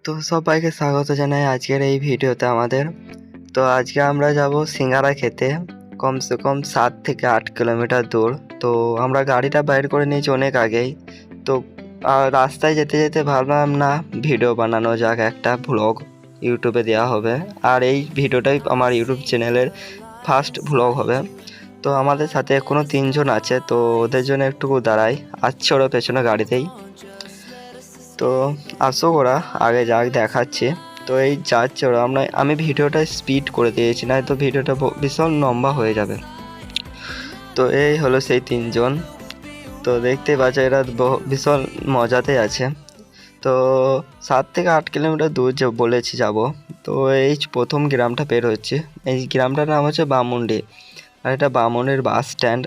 তো সবাইকে স্বাগত জানাই আজকের এই ভিডিওতে আমাদের। তো আজকে আমরা যাব সিঙ্গারা খেতে, কমসে কম 7 থেকে 8 কিলোমিটার দূর। তো আমরা গাড়িটা বাইর করে নিয়েছি অনেক আগেই। তো রাস্তায় যেতে যেতে ভাবলাম না ভিডিও বানানো যাক, একটা ভ্লগ ইউটিউবে দেওয়া হবে। আর এই ভিডিওটাই আমার ইউটিউব চ্যানেলের ফার্স্ট ভ্লগ হবে। তো আমাদের সাথে এখনও 3 জন আছে, তো ওদের জন্য একটু দাঁড়াই, আসছে ওরা পেছনে গাড়িতেই। তো আসো ওরা আগে যাক, দেখাচ্ছি। তো এই যাচ্ছে ওরা, আমি ভিডিওটা স্পিড করে দিয়েছি, না তো ভিডিওটা ভীষণ লম্বা হয়ে যাবে। তো এই হলো সেই 3 জন। তো দেখতে পাচ্ছ এরা ভীষণ মজাতে আছে। তো 7 থেকে 8 কিলোমিটার দূর যে বলেছি যাব। তো এই প্রথম গ্রামটা বের হচ্ছে। এই গ্রামটার নাম হচ্ছে বামুনডি, আর এটা বামুনের বাস স্ট্যান্ড।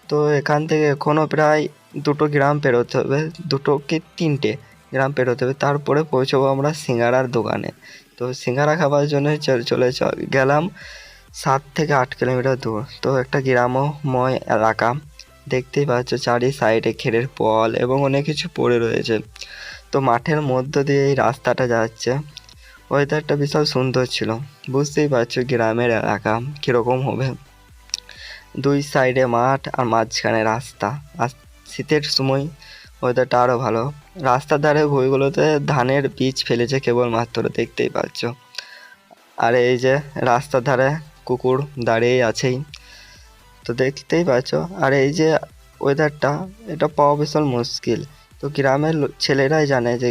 তো এখান থেকে এখনও প্রায় 2টো গ্রাম পেরোতে হবে, 2টো কি 3টে গ্রাম পেরোতে হবে, তারপরে পৌঁছবো আমরা সিঙ্গারার দোকানে। তো সিঙ্গারা খাবার জন্য চলে গেলাম 7 থেকে 8 কিলোমিটার দূর। তো একটা গ্রামময় এলাকা, দেখতেই পাচ্ছ চারি সাইডে খেরের পল এবং অনেক কিছু পড়ে রয়েছে। তো মাঠের মধ্য দিয়ে এই রাস্তাটা যাচ্ছে। ওয়েদারটা বিশাল সুন্দর ছিল, বুঝতেই পারছো গ্রামের এলাকা কীরকম হবে। 2 সাইডে মাঠ আর মাঝখানে রাস্তা। আর শীতের সময় ওয়েদারটা আরও ভালো। রাস্তার ধারে ভুঁইগুলোতে ধানের বীজ ফেলেছে কেবলমাত্র, দেখতেই পাচ্ছ। আর এই যে রাস্তার ধারে কুকুর দাঁড়িয়েই আছেই, তো দেখতেই পাচ্ছ। আর এই যে ওয়েদারটা, এটা পাওয়া ভীষণ মুশকিল। তো গ্রামের ছেলেরাই জানে যে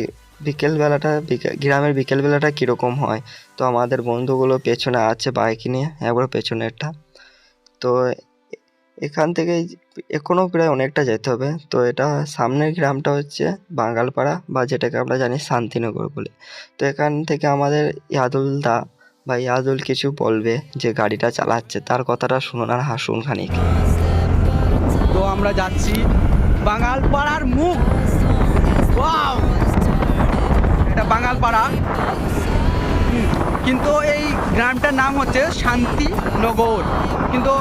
গ্রামের বিকেলবেলাটা কীরকম হয়। তো আমাদের বন্ধুগুলো পেছনে আছে বাইক নিয়ে, একবার পেছনেরটা। তো এখান থেকে এখনও প্রায় অনেকটা যেতে হবে। তো এটা সামনের গ্রামটা হচ্ছে বাঙ্গালপাড়া, বা যেটাকে আমরা জানি শান্তিনগর বলে। তো এখান থেকে আমাদের ইয়াদুল কিছু বলবে, যে গাড়িটা চালাচ্ছে তার কথাটা শুনুন আর হাসুন খানিক। তো আমরা যাচ্ছি বাঙ্গালপাড়ার মুখ। ওয়াও, এটা বাঙ্গালপাড়া, কিন্তু এই গ্রামটার নাম হচ্ছে শান্তিনগর। কিন্তু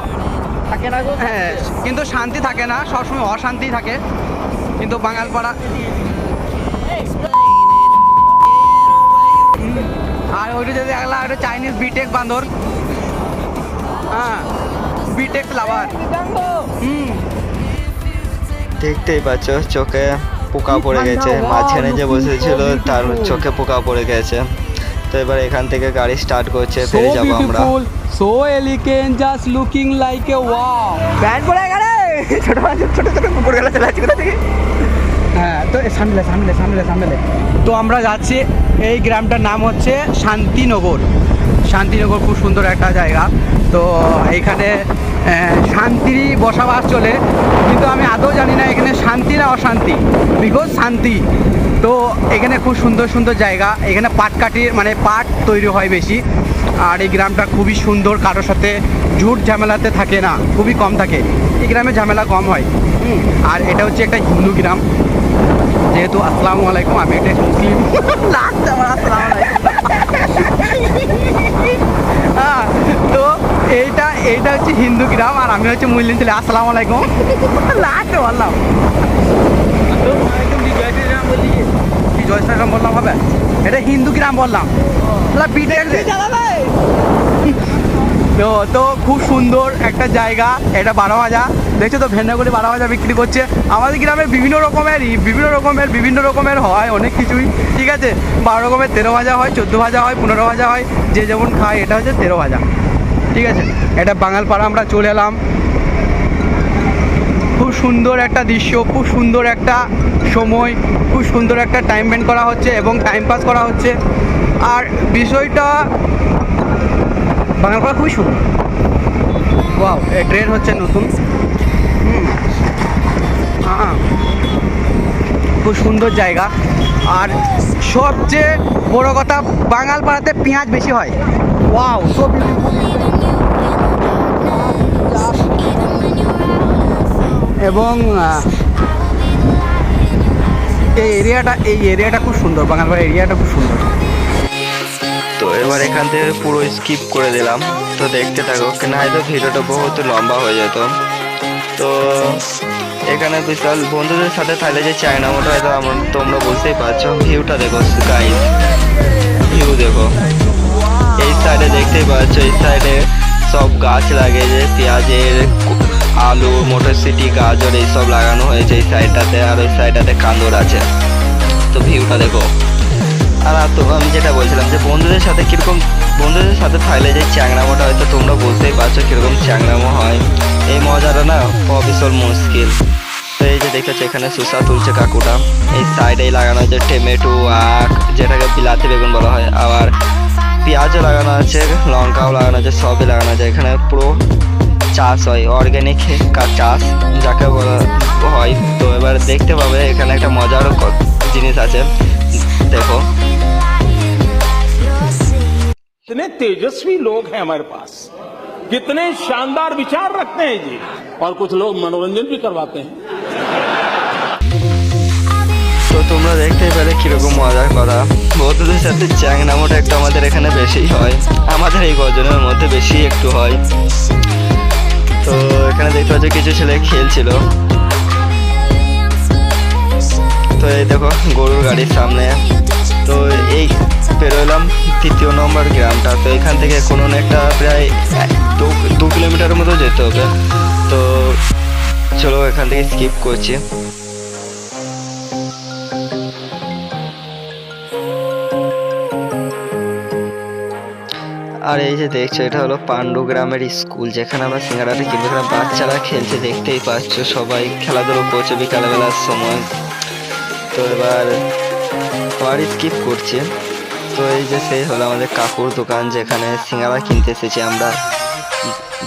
থাকে না গো, হ্যাঁ, কিন্তু শান্তি থাকে না, সবসময় অশান্তি থাকে। কিন্তু বাঙ্গালপাড়া, আর ওইটা যদি দেখলাম একটা চাইনিজ বিটেক বান্দর, হ্যাঁ, বিটেক ফ্লাওয়ার। দেখতেই পাচ্ছ চোখে পোকা পড়ে গেছে, মাঝখানে যে বসেছিল তার চোখে পোকা পড়ে গেছে। তো এবার এখান থেকে গাড়ি স্টার্ট করছে, ফিরে যাবো আমরা। So elegant, just looking like a wow. Band পড়ে গেলে ছোট ছোট ছোট কুকুর গেলে চলে আসছে কোথা থেকে। হ্যাঁ, তো সামনে। তো আমরা যাচ্ছি, এই গ্রামটার নাম হচ্ছে শান্তিনগর। শান্তিনগর খুব সুন্দর একটা জায়গা। তো এখানে শান্তিরই বসবাস চলে, কিন্তু আমি আদৌ জানি না এখানে শান্তি না অশান্তি, বিকজ শান্তি। তো এখানে খুব সুন্দর সুন্দর জায়গা, এখানে পাট তৈরি হয় বেশি। আর এই গ্রামটা খুবই সুন্দর, কারোর সাথে ঝুট ঝামেলাতে থাকে না, খুবই কম থাকে এই গ্রামে, ঝামেলা কম হয়। আর এটা হচ্ছে একটা হিন্দু গ্রাম, যেহেতু আসসালামু আলাইকুম, আমি একটা মুসলিম। হ্যাঁ, তো এইটা হচ্ছে হিন্দু গ্রাম, আর আমি হচ্ছে মুসলিম ছেলে। আসসালামু আলাইকুম, লাস্টে বললাম জয় শ্রীরাম বললাম, হবে এটা হিন্দু গ্রাম বললাম। তো খুব সুন্দর একটা জায়গা, এটা 12 ভাজা। দেখছো তো ভেন্ডাগুলি 12 ভাজা বিক্রি করছে। আমাদের গ্রামে বিভিন্ন রকমের হয় অনেক কিছুই, ঠিক আছে। 12 রকমের 13 ভাজা হয়, 14 ভাজা হয়, 15 ভাজা হয়, যে যেমন খায়। এটা হচ্ছে 13 ভাজা, ঠিক আছে। এটা বাঙ্গালপাড়া আমরা চলে এলাম। খুব সুন্দর একটা দৃশ্য, খুব সুন্দর একটা সময়, খুব সুন্দর একটা টাইম স্পেন্ড করা হচ্ছে এবং টাইম পাস করা হচ্ছে। আর বিষয়টা বাঙ্গালপাড়া খুবই সুন্দর। ওয়াও, এই ট্রেন হচ্ছে নতুন। হ্যাঁ, খুব সুন্দর জায়গা। আর সবচেয়ে বড় কথা, বাঙ্গালপাড়াতে পেঁয়াজ বেশি হয়। Wow, so beautiful. এবং এই এরিয়াটা খুব সুন্দর, বাঙ্গালপাড়া এরিয়াটা খুব সুন্দর। তো এবার এখান থেকে পুরো স্কিপ করে দিলাম। তো দেখতে থাকো, না হয়তো ভিডিওটা বহুত লম্বা হয়ে যেত। তো এখানে বিশাল বন্ধুদের সাথে থাকলে যে চায়না মোটা হয়তো তোমরা বুঝতেই পারছো। ভিউটা দেখো গাইস। ভিউ দেখো। এই সাইডে দেখতেই পাচ্ছ, এই সাইডে সব গাছ লাগিয়েছে, পেঁয়াজের, আলু, মটরশুঁটি, গাজর এইসব লাগানো হয়েছে এই সাইডটাতে। আর ওই সাইডটাতে কান্দর আছে। তো ভিউটা দেখো। আর তো আমি যেটা বলছিলাম যে বন্ধুদের সাথে কীরকম, বন্ধুদের সাথে থাকলে যে চ্যাংরামোটা হয়তো তোমরা বুঝতেই পারছো কীরকম চ্যাংরামো হয়। এই মজাটা না পাওয়া ভীষণ মুশকিল। তো এই যে দেখেছো এখানে শসা তুলছে কাকুটা। এই সাইডেই লাগানো হয়েছে টমেটো, আখ যেটাকে বিলাতি বেগুন বলা হয়, আবার পেঁয়াজও লাগানো আছে, লঙ্কাও লাগানো আছে, সবই লাগানো আছে। এখানে পুরো চাষ হয়, অর্গ্যানিক চাষ যাকে বলা হয়। তো এবার দেখতে পাবে এখানে একটা মজার জিনিস আছে, দেখো। कितने तेजस्वी लोग हैं हमारे पास, कितने शानदार विचार रखते हैं जी, और कुछ लोग मनोरंजन भी करवाते हैं। তো তোমরা দেখতেই পেলে কিরকম মজার কথা। বন্ধুদের সাথে চ্যাংরামোটা একটু আমাদের এখানে বেশি হয়, আমাদের এই গজনের মধ্যে বেশি একটু হয়। তো এখানে দেখতে পাচ্ছ কিছু ছেলে খেলছিল। তো এই দেখো গরুর গাড়ির সামনে। তো এই পেরোলাম 3 নম্বর গ্রামটা। তো এখান থেকে কোনো একটা প্রায় 2 কিলোমিটারের মতো যেতে হবে। তো চলো এখান থেকে স্কিপ করছি। আর এই যে দেখছো এটা হলো পাণ্ডু গ্রামের স্কুল, যেখানে আমরা সিঙ্গারাটা কিনবো। এখানে বাচ্চারা খেলছে, দেখতেই পাচ্ছ সবাই খেলাধুলো করছে বিকালবেলার সময়। তো এবার আবার স্কিপ করছি। তো এই যে সেই হলো আমাদের কাকুর দোকান, যেখানে সিঙ্গারা কিনতে এসেছি আমরা।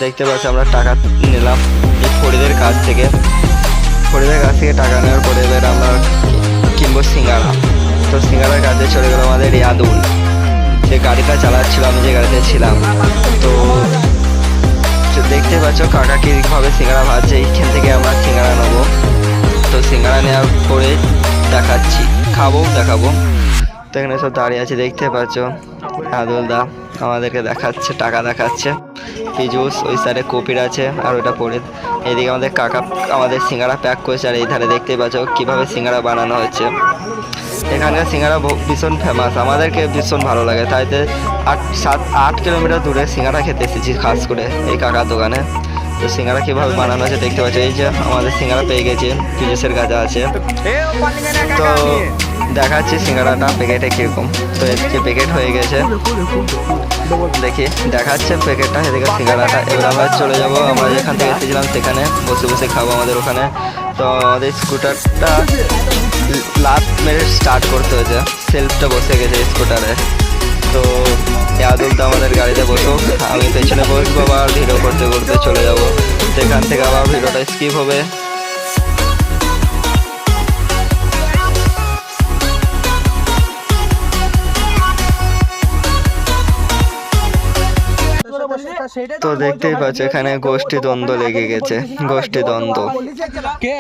দেখতে পাচ্ছি আমরা টাকা নিলাম এই ফরিদের কাছ থেকে। ফরিদের কাছ থেকে টাকা নেওয়ার পরে এবার আমরা কিনবো সিঙ্গারা। তো সিঙ্গারার কাছে চলে গেল আমাদের ইয়াদুল, যে গাড়িটা চালাচ্ছিল, আমি যে গাড়িতে ছিলাম। তো দেখতে পাচ্ছ কাকা কীভাবে সিঙ্গারা ভাজছে। এইখান থেকে আমরা সিঙ্গারা নেবো। তো সিঙ্গারা নেওয়ার পরে দেখাচ্ছি, দেখাবো। তো এখানে সব দাঁড়িয়ে আছে, দেখতে পাচ্ছ আদুল দা আমাদেরকে দেখাচ্ছে, টাকা দেখাচ্ছে। পিজুস ওই সাইডে কপির আছে, আর ওটা পরে এইদিকে আমাদের কাকা আমাদের সিঙ্গারা প্যাক করেছে। আর এই ধারে দেখতেই পাচ্ছ কীভাবে সিঙ্গারা বানানো হচ্ছে। এখানকার সিঙ্গারা ভীষণ ফেমাস, আমাদেরকে ভীষণ ভালো লাগে। তাইতে 7-8 কিলোমিটার দূরে সিঙ্গারা খেতে এসেছি খাস করে এই কাকার দোকানে। তো সিঙ্গারা কীভাবে বানানো আছে দেখতে পাচ্ছি। এই যে আমাদের সিঙ্গারা পেয়ে গেছি, পিজুসের কাছে আছে। তো দেখাচ্ছি সিঙ্গারাটা প্যাকেটে কীরকম। তো এদিকে প্যাকেট হয়ে গেছে, দেখি দেখাচ্ছে প্যাকেটটা। এদিকে সিঙ্গারাটা এবার আমরা চলে যাব, আমরা যেখান থেকে এসেছিলাম সেখানে বসে বসে খাবো আমাদের ওখানে। তো আমাদের স্কুটারটা লাত মেরে স্টার্ট করতে হয়েছে, সেলফটা বসে গেছে স্কুটারে। তো ইয়াদুল তো আমাদের গাড়িতে বসো, আমি পেছনে বসবো, আবার ভিডিও করতে করতে চলে যাব। সেখান থেকে আবার ভিডিওটা স্কিপ হবে। তো দেখতেই পাচ্ছ এখানে গোষ্ঠী দ্বন্দ্ব লেগে গেছে, গোষ্ঠী দ্বন্দ্ব। কে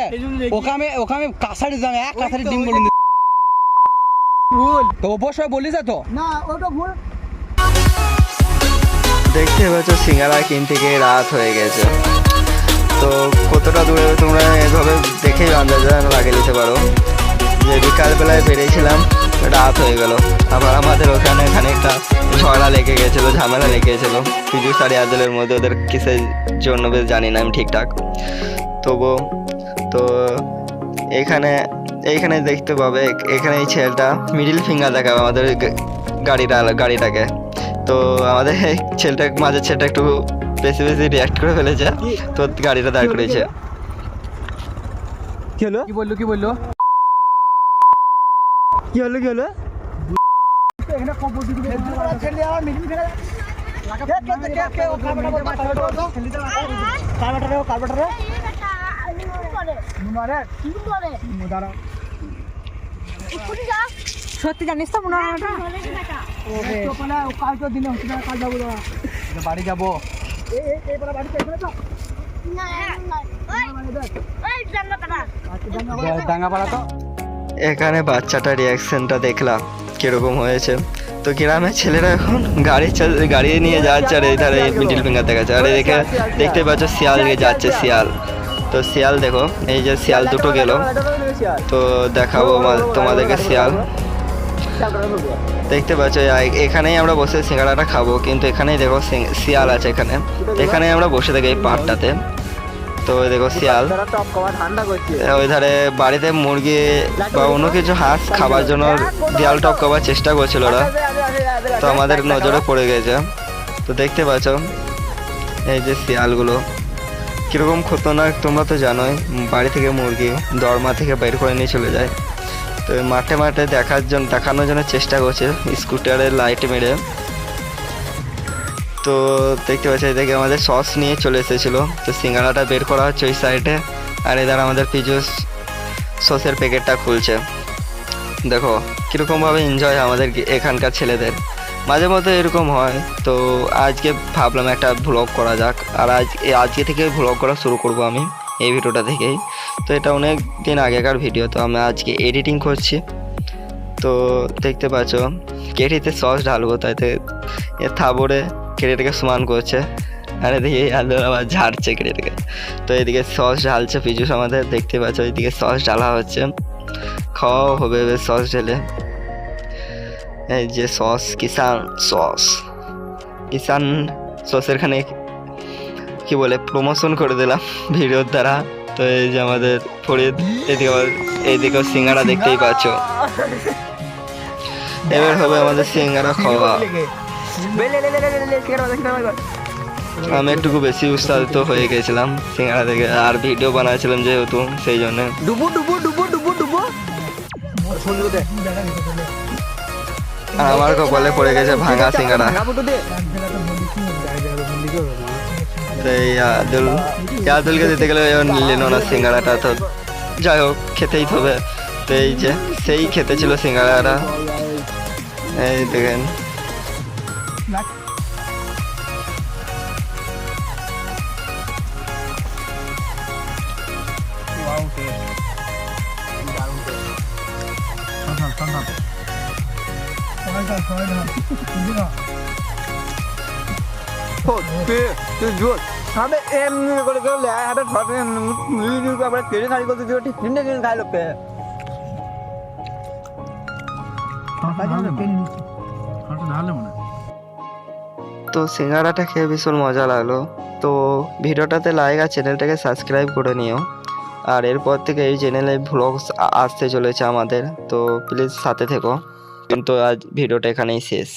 ওকে আমি কাছাড়ি দাম, এক কাছাড়ি ডিম বলি ভুল। তো অবশ্যই বলিস তো না, ওটা ভুল। দেখতে পাচ্ছ সিঙ্গারা কিনতে গিয়ে রাত হয়ে গেছে। তো কতটা দূরে তোমরা এভাবে দেখেই আন্দাজা লাগিয়ে নিতে পারো যে বিকালবেলায় বেরিয়েছিলাম, রাত হয়ে গেল। আবার আমাদের ওখানে খানিকটা ঝগড়া লেগে গেছিলো, ঝামেলা লেগে গেছিলো পিজুস আর ইয়াদুলের মধ্যে। ওদের কিসের জন্য বেশ জানি না আমি ঠিকঠাক। তবু তো এইখানে দেখতে পাবে, এখানে এই ছেলেটা মিডিল ফিঙ্গার দেখাবে আমাদের গাড়িটাকে। তো আমাদের এই ছেলেটা, মাঝের ছেলেটা একটু বেশি রিয়াক্ট করে ফেলেছে, তো গাড়িটা দাঁড় করেছে। কি হলো, কি বললো কি হলো এখানে সত্যি জানিস তো মনে হয় বাড়ি যাবো। ডাঙ্গাপাড়া। তো এখানে বাচ্চাটার রিয়াকশনটা দেখলাম কিরকম হয়েছে। তো গ্রামের ছেলেরা এখন গাড়ি নিয়ে যাচ্ছে, আর এই ধারে মিডিল ফিঙ্গার দেখাচ্ছে। আর এদিকে দেখতে পাচ্ছ শিয়াল নিয়ে যাচ্ছে, শিয়াল। তো শিয়াল দেখো, এই যে শিয়াল দুটো গেল। তো দেখাবো তোমাদেরকে শিয়াল। দেখতে পাচ্ছ এখানেই আমরা বসে সিঙ্গাড়াটা খাবো, কিন্তু এখানেই দেখো শিয়াল আছে এখানে, এখানেই আমরা বসে থাকি এই পাড়টাতে। তো ওই দেখো শিয়াল, ওই ধারে বাড়িতে মুরগি বা অন্য কিছু হাঁস খাবার জন্য দেয়াল টপ করার চেষ্টা করছিল ওরা, তো আমাদের নজরে পড়ে গেছে। তো দেখতে পাচ্ছ এই যে শিয়ালগুলো কীরকম খতরনাক, তোমরা তো জানোই, বাড়ি থেকে মুরগি দরমা থেকে বের করে নিয়ে চলে যায়। তো মাঠে মাঠে দেখানোর জন্য চেষ্টা করছে স্কুটারের লাইট মেরে। তো দেখতে পাচ্ছি এদিকে আমাদের সস নিয়ে চলে এসেছিলো, তো সিঙ্গাড়াটা বের করা হচ্ছে ওই সাইডে, আর এদের আমাদের পিজু সসের প্যাকেটটা খুলছে। দেখো কীরকমভাবে এনজয় আমাদের এখানকার ছেলেদের, মাঝে মধ্যে এরকম হয়। তো আজকে ভাবলাম একটা ভ্লগ করা যাক, আর আজকে থেকে ভ্লগ করা শুরু করব আমি এই ভিডিওটা থেকেই। তো এটা অনেক দিন আগেকার ভিডিও, তো আমি আজকে এডিটিং করছি। তো দেখতে পাচ্ছ কেটিতে সস ঢালবো, তাইতে থাবড়ে কেটিটাকে সমান করছে, আর এদিকে আলু আবার ঝাড়ছে কেটিটাকে। তো এদিকে সস ঢালছে পিজুস আমাদের, দেখতে পাচ্ছ এইদিকে সস ঢালা হচ্ছে, খাওয়াও হবে সস ঢেলে। এই যে সস, কিষান সসের খানে কি বলে প্রমোশন করে দিলাম ভিডিওর দ্বারা। তো এই যে আমাদের ফরিদ, এইদিকেও সিঙ্গাড়া দেখতেই পাচ্ছ। এবার হবে আমাদের সিঙ্গাড়া খাওয়া। আমি একটু বেশি উৎসাহিত হয়ে গেছিলাম সিঙ্গাড়া দেখে, আর ভিডিও বানাচ্ছিলাম যেহেতু সেই জন্য। আর আমার কপালে পড়ে গেছে ভাঙা সিঙ্গাড়া। আদুলকে দিতে গেলে নিলেন না সিঙ্গাড়াটা, তো যাই হোক খেতেই হবে। তো এই যে সেই খেতে ছিল সিঙ্গাড়াটা, এই দেখেন। তো সিঙ্গাড়াটা খেয়ে ভীষণ মজা লাগলো। তো ভিডিওটাতে লাইক আর চ্যানেলটাকে সাবস্ক্রাইব করে নিও। আর এরপর থেকে এই চ্যানেলে ভ্লগস আসতে চলেছে আমাদের, তো প্লিজ সাথে থেকো। কিন্তু আজ ভিডিওটা এখানেই শেষ।